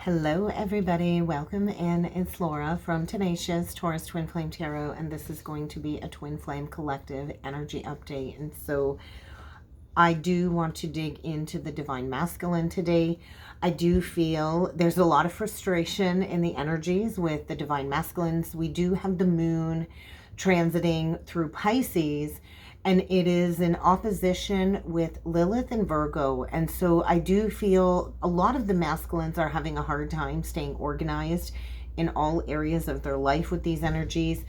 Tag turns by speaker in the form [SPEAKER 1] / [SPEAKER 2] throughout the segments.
[SPEAKER 1] Hello everybody, welcome in. It's Laura from Tenacious Taurus Twin Flame Tarot, and this is going to be a Twin Flame Collective energy update. And so I do want to dig into the Divine Masculine today. I do feel there's a lot of frustration in the energies with the Divine Masculines. We do have the moon transiting through Pisces, and it is in opposition with Lilith and Virgo. And so I do feel a lot of the masculines are having a hard time staying organized in all areas of their life with these energies.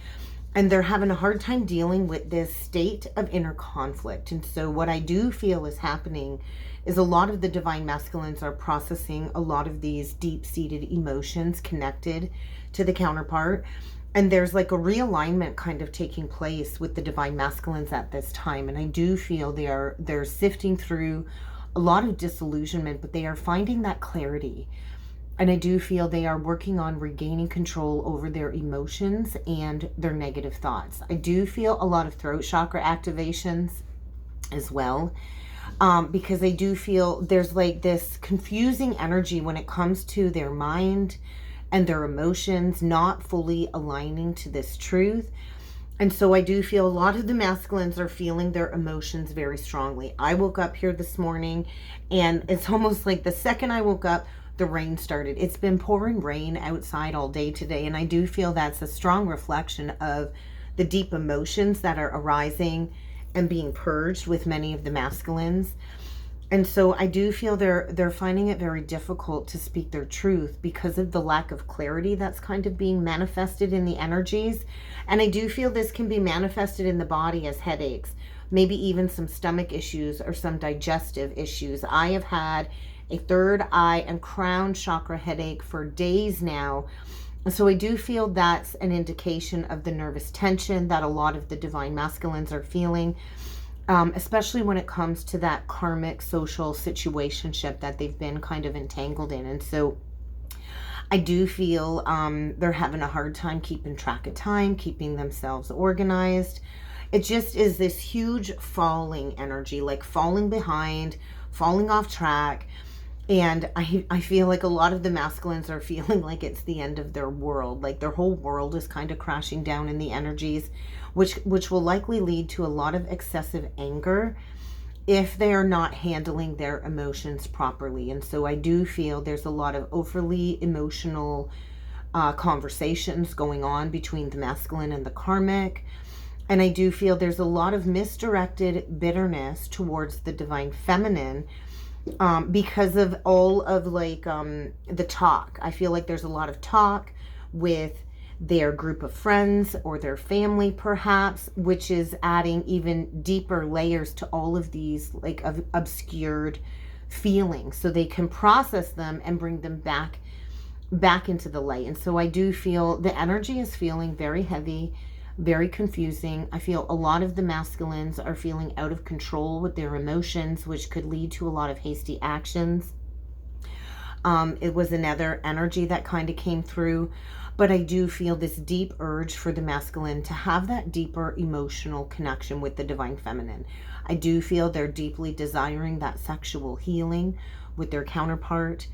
[SPEAKER 1] And they're having a hard time dealing with this state of inner conflict. And so what I do feel is happening is a lot of the Divine Masculines are processing a lot of these deep-seated emotions connected to the counterpart. And there's like a realignment kind of taking place with the Divine Masculines at this time. And I do feel they're sifting through a lot of disillusionment, but they are finding that clarity. And I do feel they are working on regaining control over their emotions and their negative thoughts. I do feel a lot of throat chakra activations as well, because I do feel there's like this confusing energy when it comes to their mind and their emotions not fully aligning to this truth. And so I do feel a lot of the masculines are feeling their emotions very strongly. I woke up here this morning and it's almost like the second I woke up, the rain started. It's been pouring rain outside all day today, and I do feel that's a strong reflection of the deep emotions that are arising and being purged with many of the masculines. And so I do feel they're finding it very difficult to speak their truth because of the lack of clarity that's kind of being manifested in the energies. And I do feel this can be manifested in the body as headaches, maybe even some stomach issues or some digestive issues. I have had a third eye and crown chakra headache for days now. So I do feel that's an indication of the nervous tension that a lot of the Divine Masculines are feeling. Especially when it comes to that karmic social situationship that they've been kind of entangled in. And so I do feel they're having a hard time keeping track of time, keeping themselves organized. It just is this huge falling energy, like falling behind, falling off track. And I feel like a lot of the masculines are feeling like it's the end of their world. Like their whole world is kind of crashing down in the energies, which will likely lead to a lot of excessive anger if they are not handling their emotions properly. And so I do feel there's a lot of overly emotional conversations going on between the masculine and the karmic. And I do feel there's a lot of misdirected bitterness towards the divine feminine, because of all of like the talk. I feel like there's a lot of talk with their group of friends or their family perhaps, which is adding even deeper layers to all of these like obscured feelings, so they can process them and bring them back into the light. And so I do feel the energy is feeling very heavy, very confusing. I feel a lot of the masculines are feeling out of control with their emotions, which could lead to a lot of hasty actions. It was another energy that kind of came through, but I do feel this deep urge for the masculine to have that deeper emotional connection with the divine feminine. I do feel they're deeply desiring that sexual healing with their counterpart,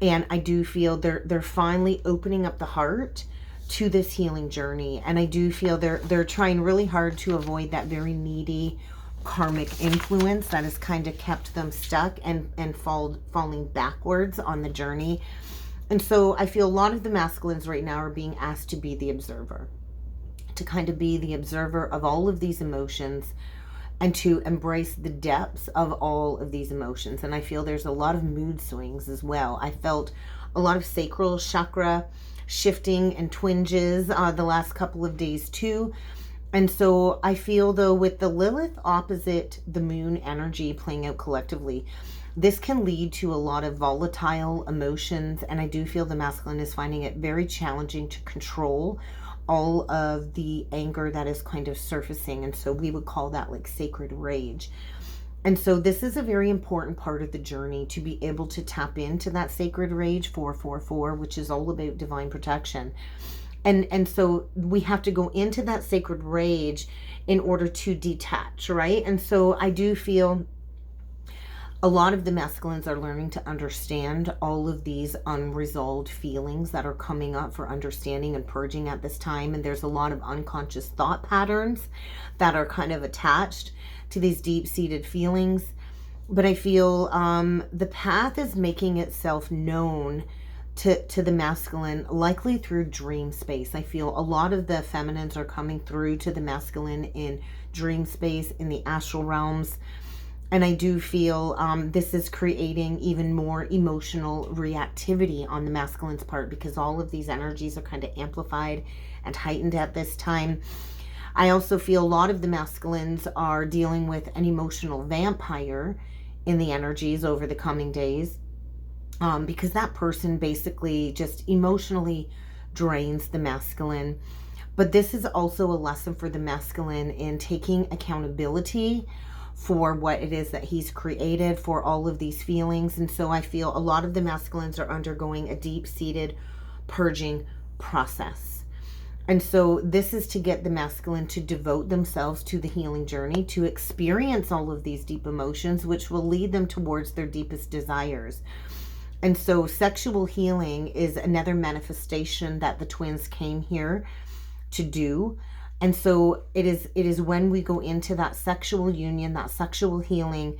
[SPEAKER 1] and I do feel they're finally opening up the heart to this healing journey. And I do feel they're trying really hard to avoid that very needy karmic influence that has kind of kept them stuck and falling backwards on the journey. And so I feel a lot of the masculines right now are being asked to be the observer, to kind of be the observer of all of these emotions and to embrace the depths of all of these emotions. And I feel there's a lot of mood swings as well. I felt a lot of sacral chakra shifting and twinges the last couple of days too. And so I feel though with the Lilith opposite the moon energy playing out collectively, this can lead to a lot of volatile emotions. And I do feel the masculine is finding it very challenging to control all of the anger that is kind of surfacing. And so we would call that like sacred rage. And so this is a very important part of the journey, to be able to tap into that sacred rage 444, which is all about divine protection. And so we have to go into that sacred rage in order to detach, right? And so I do feel A lot of the masculines are learning to understand all of these unresolved feelings that are coming up for understanding and purging at this time. And there's a lot of unconscious thought patterns that are kind of attached to these deep-seated feelings. But I feel the path is making itself known to the masculine, likely through dream space. I feel a lot of the feminines are coming through to the masculine in dream space, in the astral realms. And I do feel this is creating even more emotional reactivity on the masculine's part, because all of these energies are kind of amplified and heightened at this time. I also feel a lot of the masculines are dealing with an emotional vampire in the energies over the coming days, because that person basically just emotionally drains the masculine. But this is also a lesson for the masculine in taking accountability for what it is that he's created, for all of these feelings. And so I feel a lot of the masculines are undergoing a deep-seated purging process. And so this is to get the masculine to devote themselves to the healing journey, to experience all of these deep emotions, which will lead them towards their deepest desires. And so sexual healing is another manifestation that the twins came here to do. And so it is when we go into that sexual union, that sexual healing,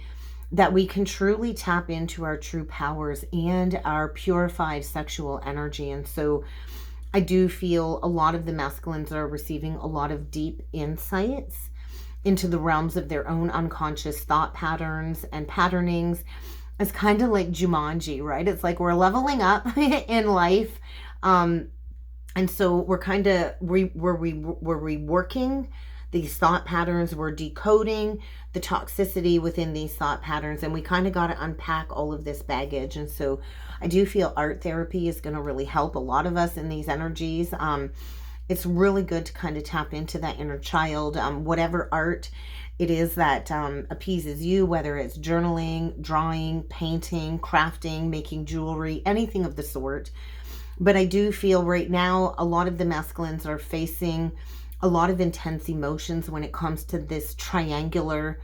[SPEAKER 1] that we can truly tap into our true powers and our purified sexual energy. And so I do feel a lot of the masculines are receiving a lot of deep insights into the realms of their own unconscious thought patterns and patternings. It's kind of like Jumanji, right? It's like we're leveling up in life. And so we're kind of, we're reworking these thought patterns. We're decoding the toxicity within these thought patterns. And we kind of got to unpack all of this baggage. And so I do feel art therapy is going to really help a lot of us in these energies. It's really good to kind of tap into that inner child, whatever art it is that appeases you, whether it's journaling, drawing, painting, crafting, making jewelry, anything of the sort. But I do feel right now a lot of the masculines are facing a lot of intense emotions when it comes to this triangular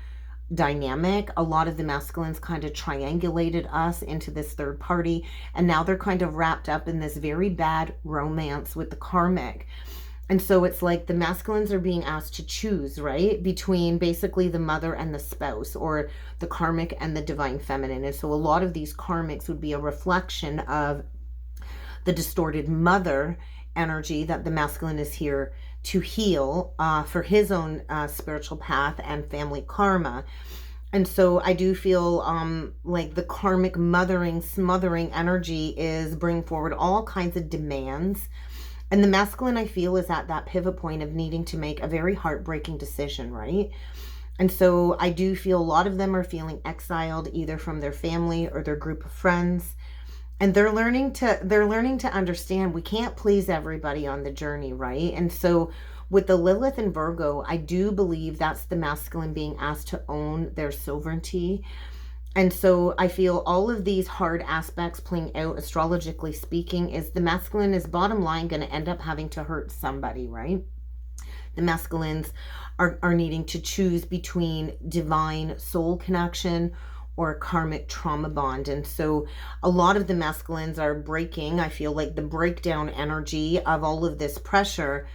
[SPEAKER 1] dynamic. A lot of the masculines kind of triangulated us into this third party, and now they're kind of wrapped up in this very bad romance with the karmic. And so it's like the masculines are being asked to choose, right, between basically the mother and the spouse, or the karmic and the divine feminine. And so a lot of these karmics would be a reflection of the distorted mother energy that the masculine is here to heal for his own spiritual path and family karma. And so I do feel like the karmic mothering, smothering energy is bringing forward all kinds of demands. And the masculine, I feel, is at that pivot point of needing to make a very heartbreaking decision, right? And so I do feel a lot of them are feeling exiled either from their family or their group of friends. And they're learning to understand we can't please everybody on the journey, right? And so with the Lilith and Virgo, I do believe that's the masculine being asked to own their sovereignty. And so I feel all of these hard aspects playing out, astrologically speaking, is the masculine is bottom line going to end up having to hurt somebody, right? The masculines are needing to choose between divine soul connection or a karmic trauma bond. And so a lot of the masculines are breaking, I feel like, the breakdown energy of all of this pressure,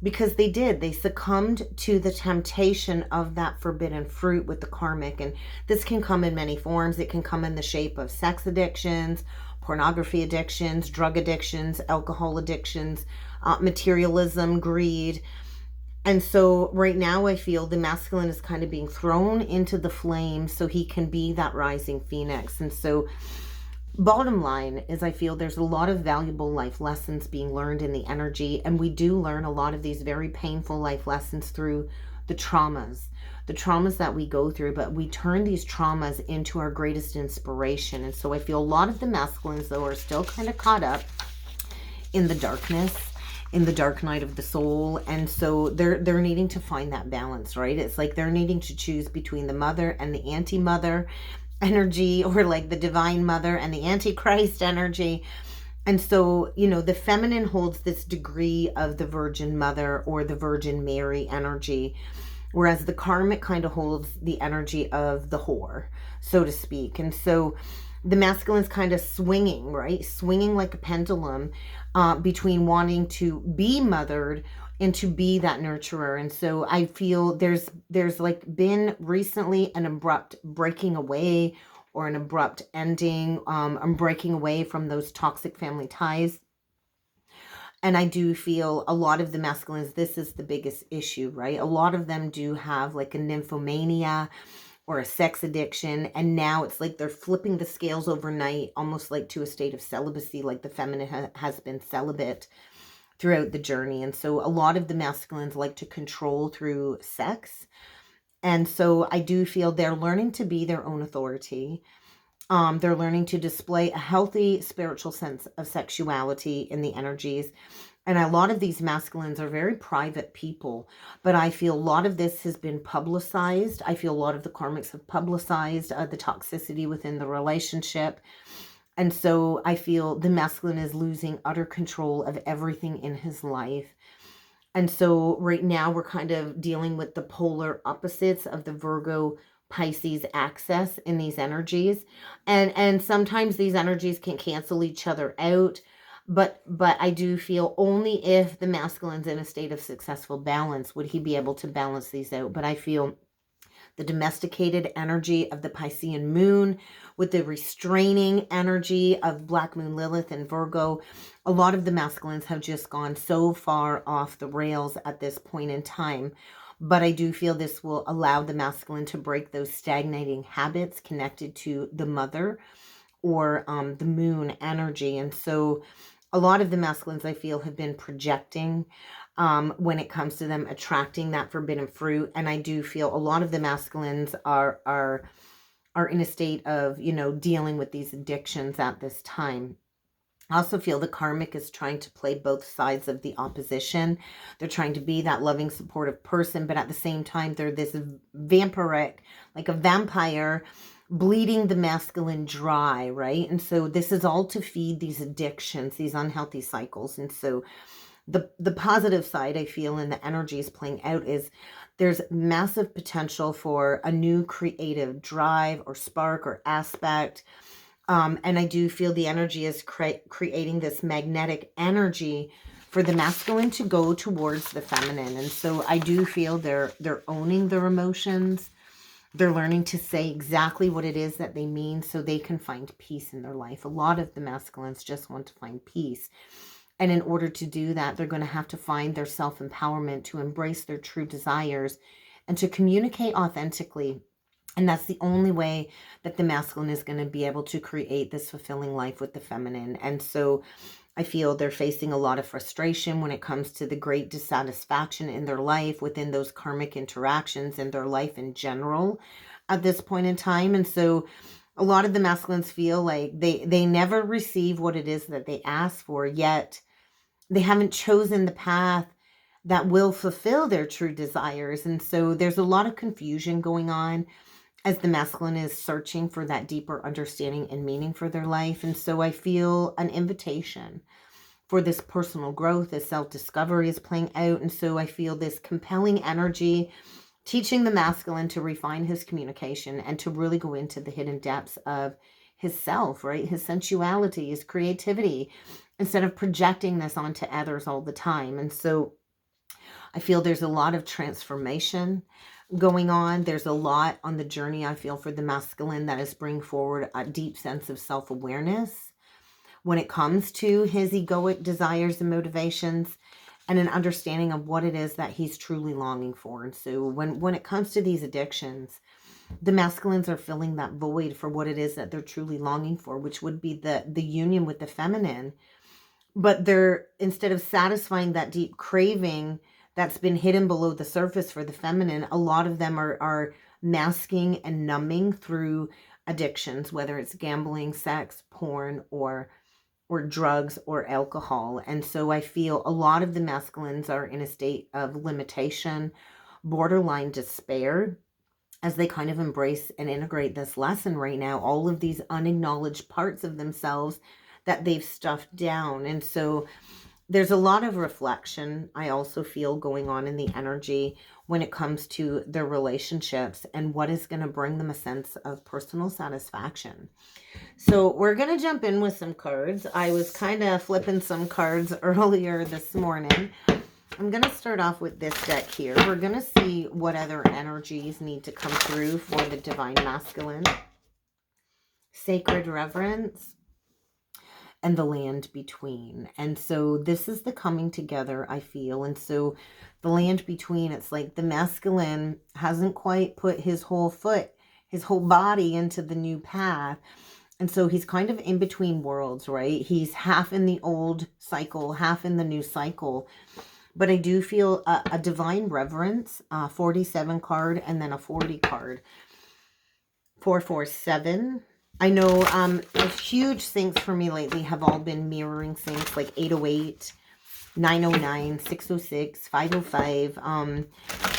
[SPEAKER 1] because they succumbed to the temptation of that forbidden fruit with the karmic. And this can come in many forms. It can come in the shape of sex addictions, pornography addictions, drug addictions, alcohol addictions, materialism, greed. And so right now I feel the masculine is kind of being thrown into the flames so he can be that rising phoenix. And so bottom line is I feel there's a lot of valuable life lessons being learned in the energy. And we do learn a lot of these very painful life lessons through the traumas that we go through. But we turn these traumas into our greatest inspiration. And so I feel a lot of the masculines, though, are still kind of caught up in the darkness, in the dark night of the soul. And so they're needing to find that balance, right? It's like they're needing to choose between the mother and the anti-mother energy, or like the divine mother and the antichrist energy. And so, you know, the feminine holds this degree of the Virgin Mother or the Virgin Mary energy. whereas the karmic kind of holds the energy of the whore, so to speak. And so the masculine's kind of swinging, right? Swinging like a pendulum between wanting to be mothered and to be that nurturer. And so I feel there's like been recently an abrupt breaking away or an abrupt ending. I'm breaking away from those toxic family ties. And I do feel a lot of the masculines, this is the biggest issue, right? A lot of them do have like a nymphomania or a sex addiction. And now it's like they're flipping the scales overnight, almost like to a state of celibacy, like the feminine has been celibate throughout the journey. And so a lot of the masculines like to control through sex. And so I do feel they're learning to be their own authority. They're learning to display a healthy spiritual sense of sexuality in the energies. And a lot of these masculines are very private people, but I feel a lot of this has been publicized. I feel a lot of the karmics have publicized the toxicity within the relationship. And so I feel the masculine is losing utter control of everything in his life. And so right now we're kind of dealing with the polar opposites of the Virgo Pisces axis in these energies. And sometimes these energies can cancel each other out. But I do feel only if the masculine's in a state of successful balance would he be able to balance these out. But I feel the domesticated energy of the Piscean moon with the restraining energy of Black Moon Lilith and Virgo, a lot of the masculines have just gone so far off the rails at this point in time. But I do feel this will allow the masculine to break those stagnating habits connected to the mother or the moon energy. And so a lot of the masculines I feel have been projecting when it comes to them attracting that forbidden fruit. And I do feel a lot of the masculines are in a state of, you know, dealing with these addictions at this time. I also feel the karmic is trying to play both sides of the opposition. They're trying to be that loving, supportive person, but at the same time, they're this vampiric, like a vampire, bleeding the masculine dry, right? And so this is all to feed these addictions, these unhealthy cycles. And so the positive side I feel in the energies playing out is there's massive potential for a new creative drive or spark or aspect. And I do feel the energy is creating this magnetic energy for the masculine to go towards the feminine. And so I do feel they're owning their emotions. They're learning to say exactly what it is that they mean so they can find peace in their life. A lot of the masculines just want to find peace. And in order to do that, they're going to have to find their self-empowerment, to embrace their true desires, and to communicate authentically. And that's the only way that the masculine is going to be able to create this fulfilling life with the feminine. And so I feel they're facing a lot of frustration when it comes to the great dissatisfaction in their life within those karmic interactions and their life in general at this point in time. And so a lot of the masculines feel like they never receive what it is that they ask for, yet they haven't chosen the path that will fulfill their true desires. And so there's a lot of confusion going on as the masculine is searching for that deeper understanding and meaning for their life. And so I feel an invitation for this personal growth, this self-discovery is playing out. And so I feel this compelling energy teaching the masculine to refine his communication and to really go into the hidden depths of his self, right? His sensuality, his creativity, instead of projecting this onto others all the time. And so I feel there's a lot of transformation going on. There's a lot on the journey, I feel, for the masculine that is bringing forward a deep sense of self-awareness when it comes to his egoic desires and motivations, and an understanding of what it is that he's truly longing for. And so when it comes to these addictions, the masculines are filling that void for what it is that they're truly longing for, which would be the union with the feminine. But they're, instead of satisfying that deep craving that's been hidden below the surface for the feminine, a lot of them are masking and numbing through addictions, whether it's gambling, sex, porn, or drugs or alcohol. And so I feel a lot of the masculines are in a state of limitation, borderline despair, as they kind of embrace and integrate this lesson right now, all of these unacknowledged parts of themselves that they've stuffed down. And so There's a lot of reflection I also feel going on in the energy when it comes to their relationships and what is going to bring them a sense of personal satisfaction. So we're going to jump in with some cards. I was kind of flipping some cards earlier this morning. I'm going to start off with this deck here. We're going to see what other energies need to come through for the divine masculine, sacred reverence, and the land between. And so this is the coming together, I feel. And so the land between, it's like the masculine hasn't quite put his whole body into the new path. And so he's kind of in between worlds, right? He's half in the old cycle, half in the new cycle. But I do feel a divine reverence, 47 card, and then a 40 card. 447. I know huge syncs for me lately have all been mirroring syncs, like 808, 909, 606, 505.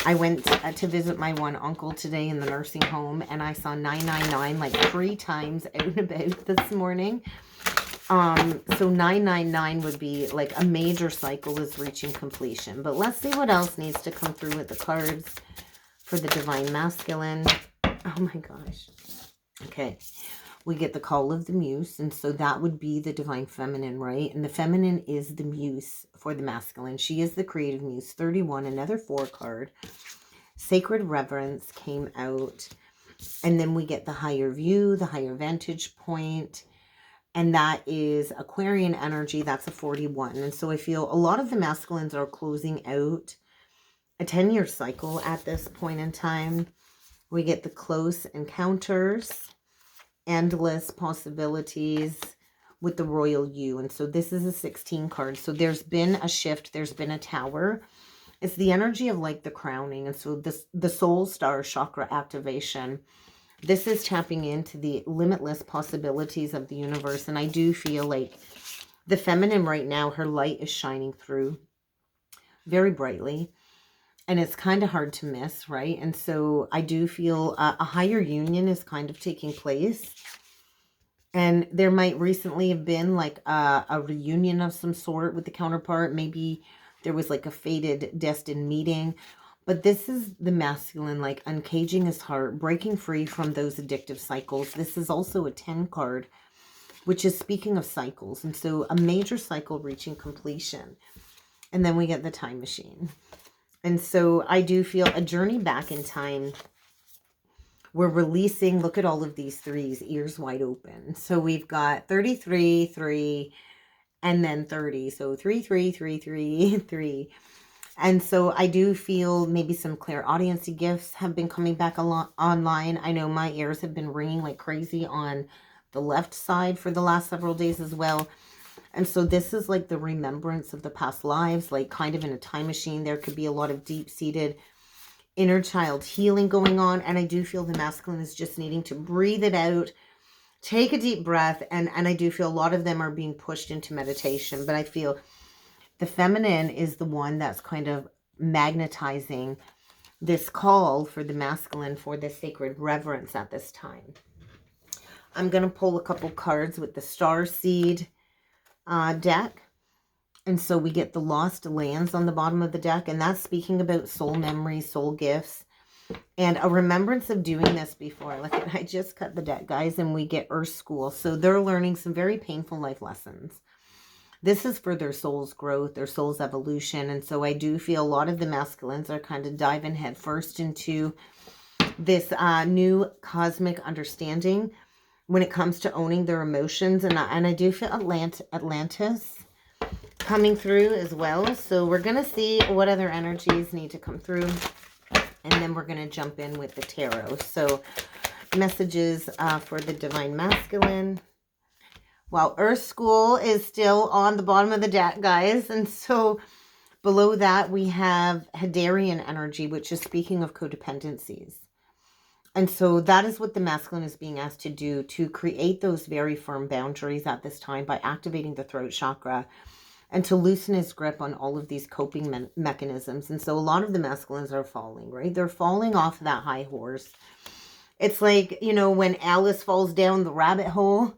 [SPEAKER 1] I went to visit my one uncle today in the nursing home, and I saw 999 like 3 times out and about this morning. So 999 would be like a major cycle is reaching completion. But let's see what else needs to come through with the cards for the divine masculine. Oh my gosh. Okay. We get the call of the muse, and so that would be the divine feminine, right? And the feminine is the muse for the masculine. She is the creative muse. 31, another 4 card. Sacred reverence came out. And then we get the higher view, the higher vantage point. And that is Aquarian energy. That's a 41. And so I feel a lot of the masculines are closing out a 10-year cycle at this point in time. We get the close encounters, endless possibilities with the royal you. And so this is a 16 card. So there's been a shift. There's been a tower. It's the energy of like the crowning. And so the soul star chakra activation. This is tapping into the limitless possibilities of the universe. And I do feel like the feminine right now, her light is shining through very brightly. And it's kind of hard to miss, right? And so I do feel a higher union is kind of taking place. And there might recently have been like a reunion of some sort with the counterpart. Maybe there was like a fated, destined meeting. But this is the masculine, like uncaging his heart, breaking free from those addictive cycles. This is also a 10 card, which is speaking of cycles. And so a major cycle reaching completion. And then we get the time machine. And so I do feel a journey back in time. We're releasing, look at all of these 3s, ears wide open. So we've got 33, 3, and then 30. So 3, 3, 3, 3, 3. And so I do feel maybe some clairaudiency gifts have been coming back a lot online. I know my ears have been ringing like crazy on the left side for the last several days as well. And so this is like the remembrance of the past lives, like kind of in a time machine. There could be a lot of deep-seated inner child healing going on. And I do feel the masculine is just needing to breathe it out, take a deep breath. And I do feel a lot of them are being pushed into meditation. But I feel the feminine is the one that's kind of magnetizing this call for the masculine for the sacred reverence at this time. I'm going to pull a couple cards with the star seed deck. And so we get the lost lands on the bottom of the deck. And that's speaking about soul memories, soul gifts, and a remembrance of doing this before. Look, I just cut the deck, guys, and we get Earth School. So they're learning some very painful life lessons. This is for their soul's growth, their soul's evolution. And so I do feel a lot of the masculines are kind of diving headfirst into this new cosmic understanding when it comes to owning their emotions. And I do feel Atlantis coming through as well. So we're going to see what other energies need to come through. And then we're going to jump in with the tarot. So messages for the divine masculine. Well, Earth School is still on the bottom of the deck, guys. And so below that, we have Hadarian energy, which is speaking of codependencies. And so that is what the masculine is being asked to do, to create those very firm boundaries at this time by activating the throat chakra and to loosen his grip on all of these coping mechanisms. And so a lot of the masculines are falling, right? They're falling off that high horse. It's like, you know, when Alice falls down the rabbit hole,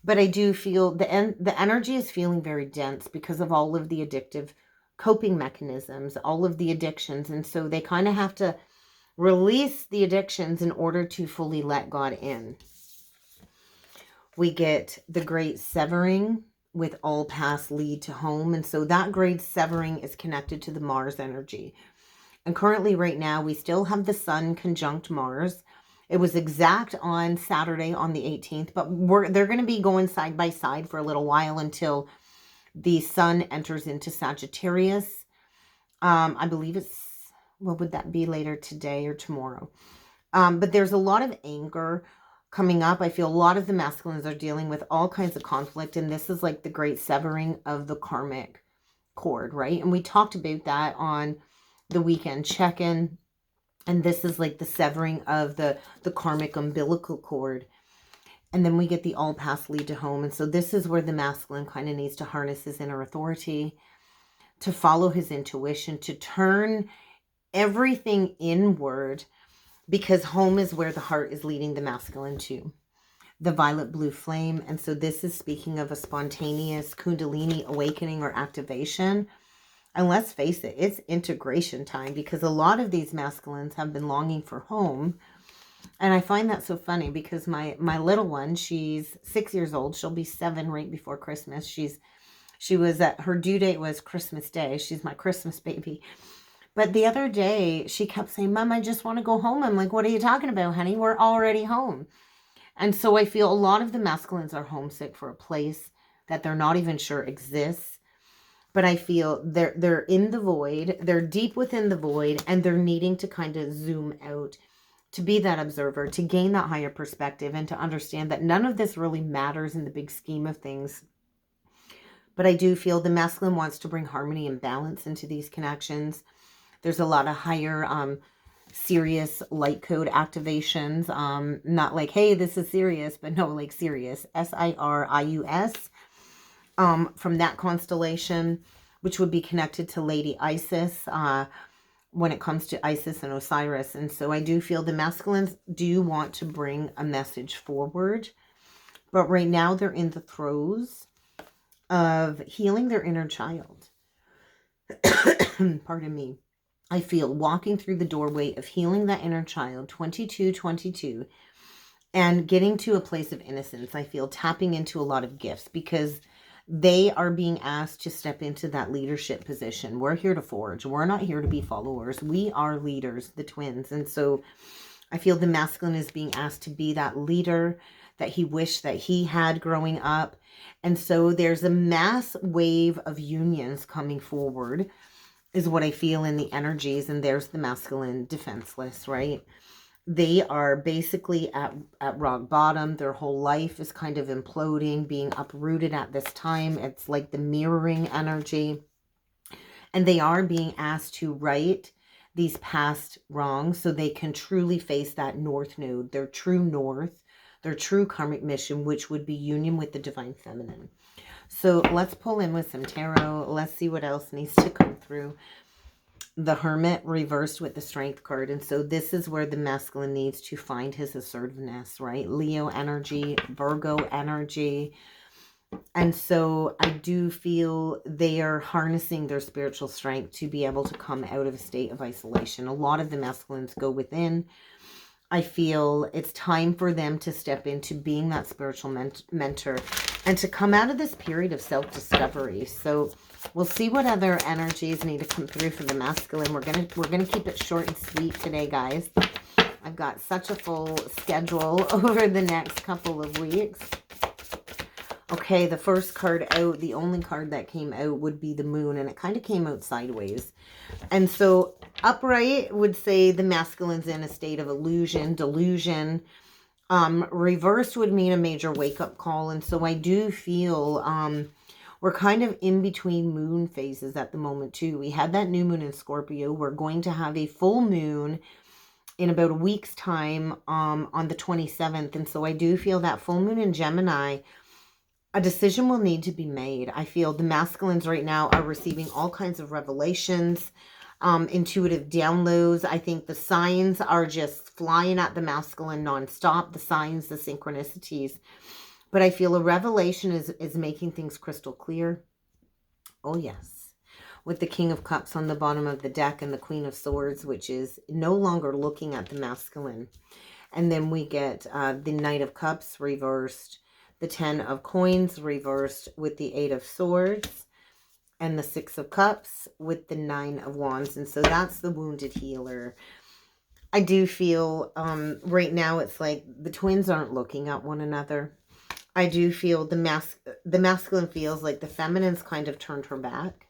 [SPEAKER 1] But I do feel the energy is feeling very dense because of all of the addictive coping mechanisms, all of the addictions. And so they kind of have to release the addictions in order to fully let God in. We get the great severing with all paths lead to home. And so that great severing is connected to the Mars energy. And currently right now we still have the Sun conjunct Mars. It was exact on Saturday on the 18th, but they're going to be going side by side for a little while until the Sun enters into Sagittarius. I believe it's, what would that be, later today or tomorrow? But there's a lot of anger coming up. I feel a lot of the masculines are dealing with all kinds of conflict, and this is like the great severing of the karmic cord, right? And we talked about that on the weekend check-in, and this is like the severing of the karmic umbilical cord. And then we get the all paths lead to home. And so this is where the masculine kind of needs to harness his inner authority, to follow his intuition, to turn everything inward, because home is where the heart is leading the masculine to. The violet blue flame. And so this is speaking of a spontaneous Kundalini awakening or activation. And let's face it, it's integration time, because a lot of these masculines have been longing for home. And I find that so funny because my little one, she's 6 years old. She'll be 7 right before Christmas. She was at, her due date was Christmas Day. She's my Christmas baby. But the other day she kept saying, Mom, I just want to go home. I'm like, what are you talking about, honey? We're already home. And so I feel a lot of the masculines are homesick for a place that they're not even sure exists. But I feel they're in the void. They're deep within the void, and they're needing to kind of zoom out, to be that observer, to gain that higher perspective, and to understand that none of this really matters in the big scheme of things. But I do feel the masculine wants to bring harmony and balance into these connections. There's a lot of higher serious light code activations. Not like, hey, this is serious, but no, like Sirius, Sirius, from that constellation, which would be connected to Lady Isis, when it comes to Isis and Osiris. And so I do feel the masculines do want to bring a message forward, but right now they're in the throes of healing their inner child. Pardon me. I feel walking through the doorway of healing that inner child, 2222, and getting to a place of innocence. I feel tapping into a lot of gifts, because they are being asked to step into that leadership position. We're here to forge. We're not here to be followers. We are leaders, the twins. And so I feel the masculine is being asked to be that leader that he wished that he had growing up. And so there's a mass wave of unions coming forward, is what I feel in the energies. And there's the masculine defenseless, right? They are basically at rock bottom. Their whole life is kind of imploding, being uprooted at this time. It's like the mirroring energy. And they are being asked to right these past wrongs so they can truly face that north node, their true north, their true karmic mission, which would be union with the divine feminine. So let's pull in with some tarot. Let's see what else needs to come through. The Hermit reversed with the Strength card. And so this is where the masculine needs to find his assertiveness, right? Leo energy, Virgo energy. And so I do feel they are harnessing their spiritual strength to be able to come out of a state of isolation. A lot of the masculines go within. I feel it's time for them to step into being that spiritual mentor and to come out of this period of self-discovery. So we'll see what other energies need to come through for the masculine. We're gonna keep it short and sweet today, guys. I've got such a full schedule over the next couple of weeks. Okay, the first card out, the only card that came out would be the moon, and it kind of came out sideways. And so upright would say the masculine's in a state of illusion, delusion. Reversed would mean a major wake-up call. And so I do feel we're kind of in between moon phases at the moment too. We had that new moon in Scorpio. We're going to have a full moon in about a week's time on the 27th. And so I do feel that full moon in Gemini, a decision will need to be made. I feel the masculines right now are receiving all kinds of revelations, intuitive downloads. I think the signs are just flying at the masculine nonstop, the signs, the synchronicities. But I feel a revelation is making things crystal clear. Oh, yes. With the King of Cups on the bottom of the deck and the Queen of Swords, which is no longer looking at the masculine. And then we get the Knight of Cups reversed, the 10 of Coins reversed with the 8 of Swords, and the 6 of Cups with the 9 of Wands. And so that's the wounded healer. I do feel right now it's like the twins aren't looking at one another. I do feel the masculine feels like the feminine's kind of turned her back.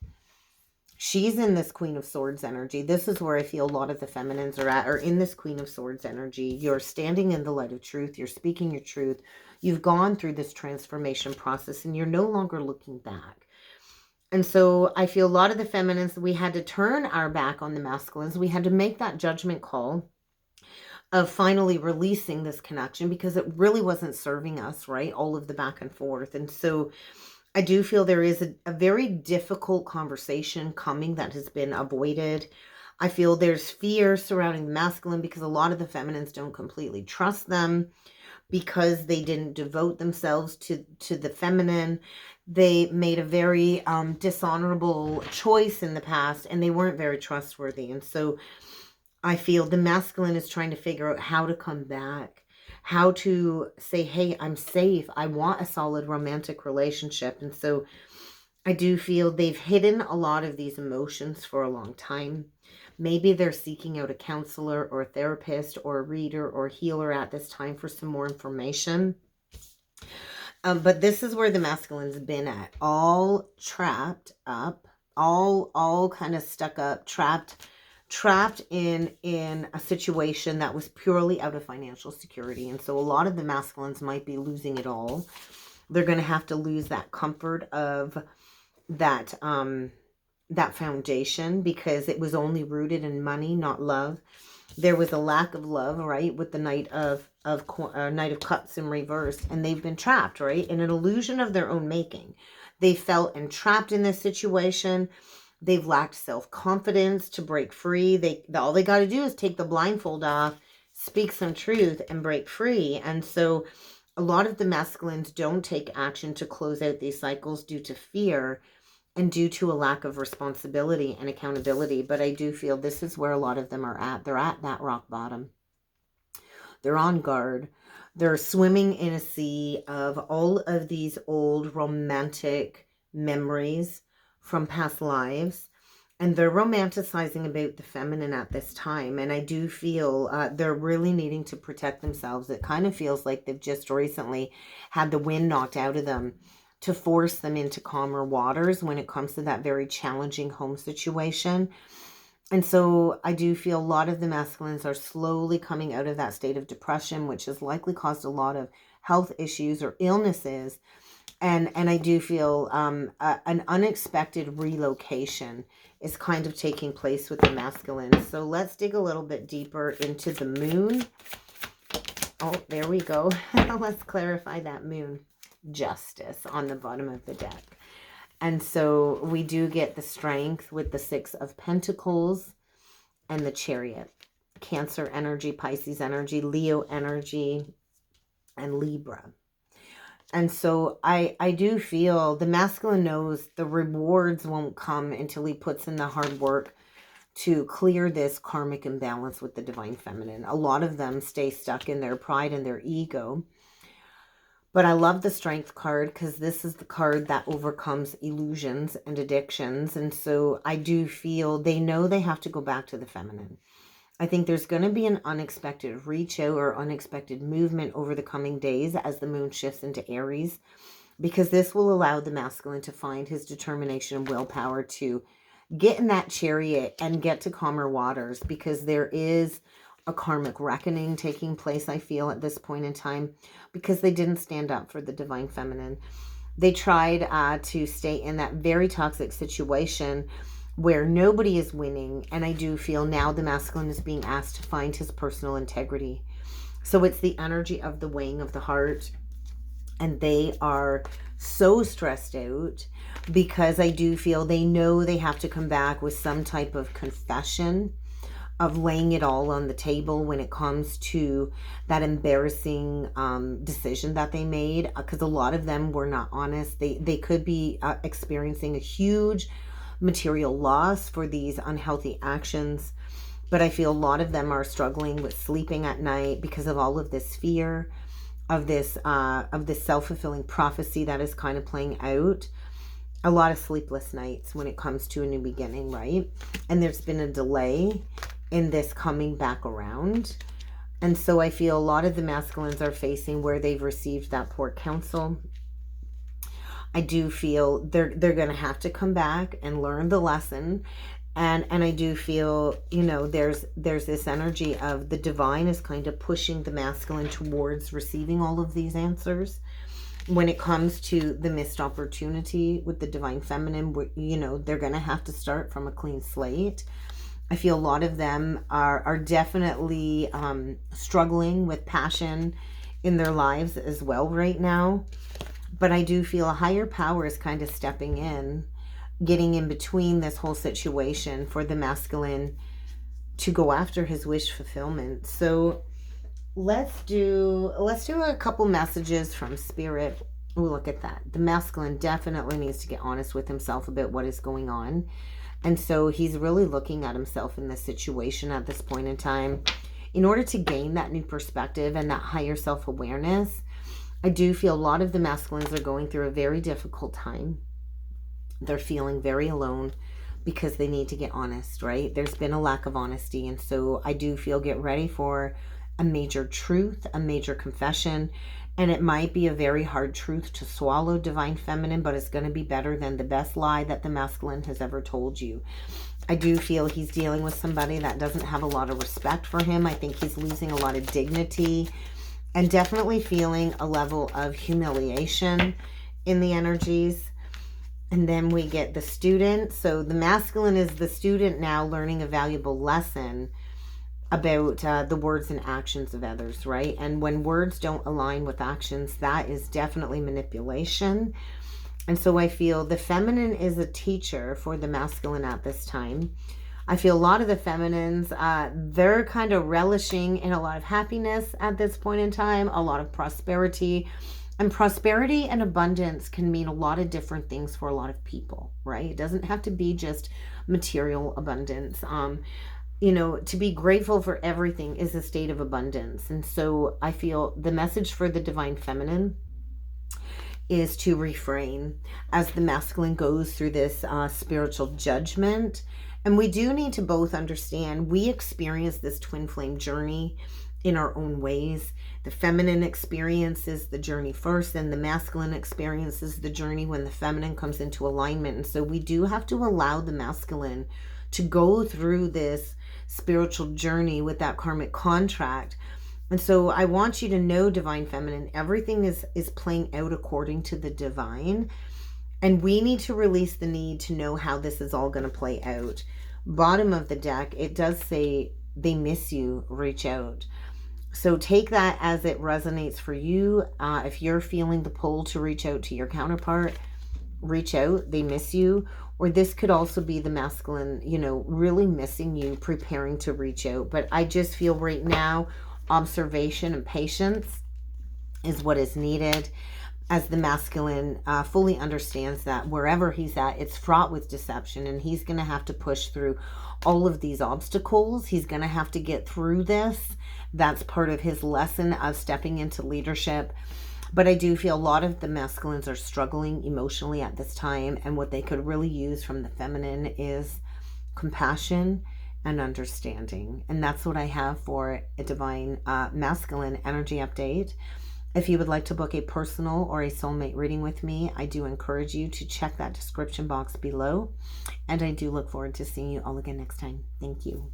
[SPEAKER 1] She's in this Queen of Swords energy. This is where I feel a lot of the feminines are at, or in this Queen of Swords energy. You're standing in the light of truth. You're speaking your truth. You've gone through this transformation process and you're no longer looking back. And so I feel a lot of the feminines, we had to turn our back on the masculines. We had to make that judgment call of finally releasing this connection because it really wasn't serving us, right? All of the back and forth. And so I do feel there is a very difficult conversation coming that has been avoided. I feel there's fear surrounding the masculine because a lot of the feminines don't completely trust them because they didn't devote themselves to the feminine. They made a very dishonorable choice in the past and they weren't very trustworthy. And so I feel the masculine is trying to figure out how to come back, how to say, hey, I'm safe. I want a solid romantic relationship. And so I do feel they've hidden a lot of these emotions for a long time. Maybe they're seeking out a counselor or a therapist or a reader or a healer at this time for some more information. But this is where the masculine's been at, all trapped up, all kind of stuck up, trapped in a situation that was purely out of financial security. And so a lot of the masculines might be losing it all. They're going to have to lose that comfort of that foundation because it was only rooted in money, not love. There was a lack of love, right, with the Knight of Cups in reverse, and they've been trapped, right, in an illusion of their own making. They felt entrapped in this situation. They've lacked self-confidence to break free. All they got to do is take the blindfold off, speak some truth, and break free. And so a lot of the masculines don't take action to close out these cycles due to fear and due to a lack of responsibility and accountability. But I do feel this is where a lot of them are at. They're at that rock bottom. They're on guard. They're swimming in a sea of all of these old romantic memories from past lives, and they're romanticizing about the feminine at this time. And I do feel they're really needing to protect themselves. It kind of feels like they've just recently had the wind knocked out of them to force them into calmer waters when it comes to that very challenging home situation. And so I do feel a lot of the masculines are slowly coming out of that state of depression, which has likely caused a lot of health issues or illnesses. And I do feel an unexpected relocation is kind of taking place with the masculine. So let's dig a little bit deeper into the moon. Oh, there we go. Let's clarify that moon. Justice on the bottom of the deck. And so we do get the Strength with the 6 of Pentacles and the Chariot. Cancer energy, Pisces energy, Leo energy, and Libra. And so I do feel the masculine knows the rewards won't come until he puts in the hard work to clear this karmic imbalance with the divine feminine. A lot of them stay stuck in their pride and their ego. But I love the Strength card because this is the card that overcomes illusions and addictions. And so I do feel they know they have to go back to the feminine. I think there's going to be an unexpected reach out or unexpected movement over the coming days as the moon shifts into Aries, because this will allow the masculine to find his determination and willpower to get in that chariot and get to calmer waters, because there is a karmic reckoning taking place, I feel, at this point in time, because they didn't stand up for the divine feminine. They tried to stay in that very toxic situation where nobody is winning. And I do feel now the masculine is being asked to find his personal integrity. So it's the energy of the weighing of the heart. And they are so stressed out because I do feel they know they have to come back with some type of confession of laying it all on the table when it comes to that embarrassing decision that they made, because a lot of them were not honest. They could be experiencing a huge material loss for these unhealthy actions, but I feel a lot of them are struggling with sleeping at night because of all of this fear of this self-fulfilling prophecy that is kind of playing out. A lot of sleepless nights when it comes to a new beginning, right? And there's been a delay in this coming back around. And so I feel a lot of the masculines are facing where they've received that poor counsel. I do feel they're going to have to come back and learn the lesson. And I do feel, you know, there's this energy of the divine is kind of pushing the masculine towards receiving all of these answers. When it comes to the missed opportunity with the divine feminine, you know, they're going to have to start from a clean slate. I feel a lot of them are definitely struggling with passion in their lives as well right now. But I do feel a higher power is kind of stepping in, getting in between this whole situation for the masculine to go after his wish fulfillment. So let's do a couple messages from spirit. Ooh, look at that. The masculine definitely needs to get honest with himself about what is going on. And so he's really looking at himself in this situation at this point in time. In order to gain that new perspective and that higher self-awareness, I do feel a lot of the masculines are going through a very difficult time. They're feeling very alone because they need to get honest, right? There's been a lack of honesty. And so I do feel get ready for a major truth, a major confession. And it might be a very hard truth to swallow, divine feminine, but it's going to be better than the best lie that the masculine has ever told you. I do feel he's dealing with somebody that doesn't have a lot of respect for him. I think he's losing a lot of dignity and definitely feeling a level of humiliation in the energies. And then we get the student. So the masculine is the student now learning a valuable lesson about the words and actions of others, right? And when words don't align with actions, that is definitely manipulation. And so I feel the feminine is a teacher for the masculine at this time. I feel a lot of the feminines, they're kind of relishing in a lot of happiness at this point in time, a lot of prosperity. And prosperity and abundance can mean a lot of different things for a lot of people, right? It doesn't have to be just material abundance. You know, to be grateful for everything is a state of abundance. And so I feel the message for the divine feminine is to refrain as the masculine goes through this spiritual judgment. And we do need to both understand we experience this twin flame journey in our own ways. The feminine experiences the journey first, and the masculine experiences the journey when the feminine comes into alignment. And so we do have to allow the masculine to go through this spiritual journey with that karmic contract. And so I want you to know, divine feminine, everything is playing out according to the divine. And we need to release the need to know how this is all going to play out. Bottom of the deck, it does say they miss you, reach out. So take that as it resonates for you. If you're feeling the pull to reach out to your counterpart, reach out, they miss you. Or this could also be the masculine, you know, really missing you, preparing to reach out. But I just feel right now, observation and patience is what is needed as the masculine fully understands that wherever he's at, it's fraught with deception, and he's going to have to push through all of these obstacles. He's going to have to get through this. That's part of his lesson of stepping into leadership. But I do feel a lot of the masculines are struggling emotionally at this time, and what they could really use from the feminine is compassion and understanding. And that's what I have for a divine masculine energy update. If you would like to book a personal or a soulmate reading with me, I do encourage you to check that description box below. And I do look forward to seeing you all again next time. Thank you.